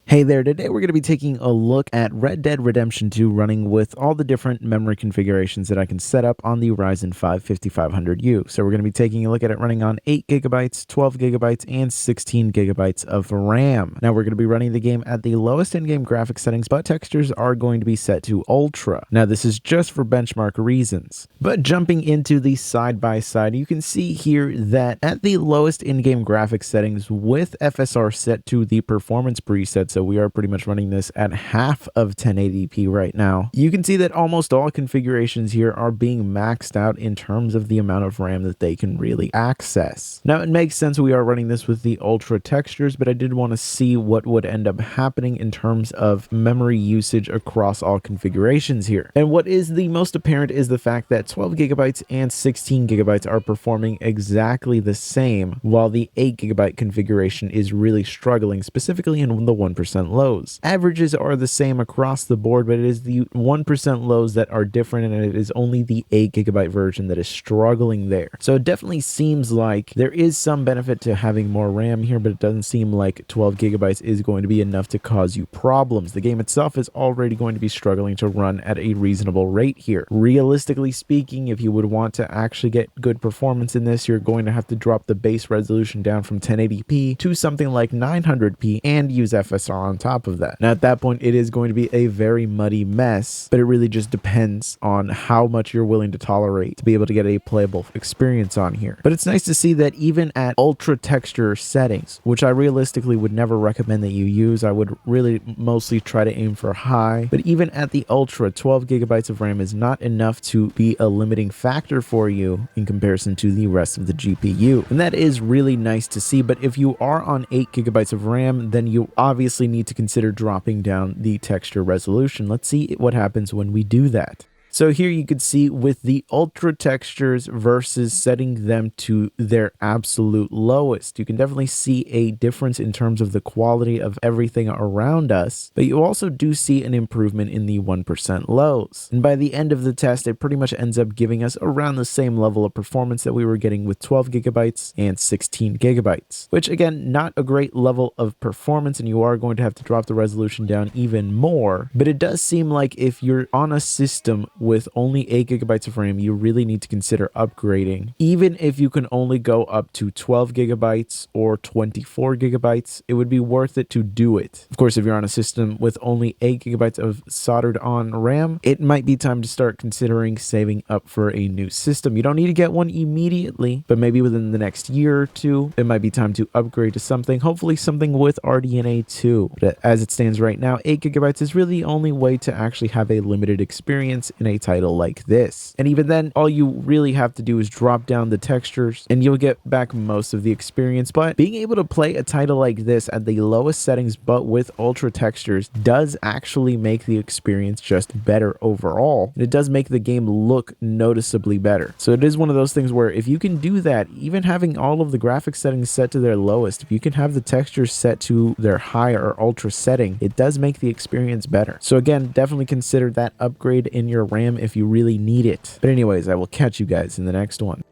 Hey there, today we're going to be taking a look at Red Dead Redemption 2 running with all the different memory configurations that I can set up on the Ryzen 5 5500U. So we're going to be taking a look at it running on 8 gigabytes, 12 gigabytes, and 16 gigabytes of RAM. Now we're going to be running the game at the lowest in-game graphics settings, but textures are going to be set to Ultra. Now this is just for benchmark reasons. But jumping into the side-by-side, you can see here that at the lowest in-game graphics settings with FSR set to the performance preset, so we are pretty much running this at half of 1080p right now. You can see that almost all configurations here are being maxed out in terms of the amount of RAM that they can really access. Now it makes sense we are running this with the Ultra textures, but I did want to see what would end up happening in terms of memory usage across all configurations here. And what is the most apparent is the fact that 12 gigabytes and 16 gigabytes are performing exactly the same, while the 8 gigabyte configuration is really struggling, specifically in the 1% lows. Averages are the same across the board, but it is the 1% lows that are different, and it is only the 8 gigabyte version that is struggling there. So it definitely seems like there is some benefit to having more RAM here, but it doesn't seem like 12 gigabytes is going to be enough to cause you problems. The game itself is already going to be struggling to run at a reasonable rate here. Realistically speaking, if you would want to actually get good performance in this, you're going to have to drop the base resolution down from 1080p to something like 900p and use FSR on top of that. Now at that point it is going to be a very muddy mess, but it really just depends on how much you're willing to tolerate to be able to get a playable experience on here. But it's nice to see that even at ultra texture settings, which I realistically would never recommend that you use, I would really mostly try to aim for high, but even at the ultra, 12 gigabytes of RAM is not enough to be a limiting factor for you in comparison to the rest of the GPU, and that is really nice to see. But if you are on 8 gigabytes of RAM, then you obviously need to consider dropping down the texture resolution. Let's see what happens when we do that. So here you can see with the ultra textures versus setting them to their absolute lowest, you can definitely see a difference in terms of the quality of everything around us, but you also do see an improvement in the 1% lows. And by the end of the test, it pretty much ends up giving us around the same level of performance that we were getting with 12 gigabytes and 16 gigabytes, which again, not a great level of performance, and you are going to have to drop the resolution down even more. But it does seem like if you're on a system with only 8 gigabytes of RAM, you really need to consider upgrading. Even if you can only go up to 12 gigabytes or 24 gigabytes, it would be worth it to do it. Of course, if you're on a system with only 8 gigabytes of soldered on RAM, it might be time to start considering saving up for a new system. You don't need to get one immediately, but maybe within the next year or two, it might be time to upgrade to something, hopefully something with RDNA 2. But as it stands right now, 8 gigabytes is really the only way to actually have a limited experience in a title like this. And even then, all you really have to do is drop down the textures and you'll get back most of the experience. But being able to play a title like this at the lowest settings but with ultra textures does actually make the experience just better overall, and it does make the game look noticeably better. So it is one of those things where if you can do that, even having all of the graphics settings set to their lowest, if you can have the textures set to their high or ultra setting, it does make the experience better. So again, definitely consider that upgrade in your RAM if you really need it. But anyways, I will catch you guys in the next one.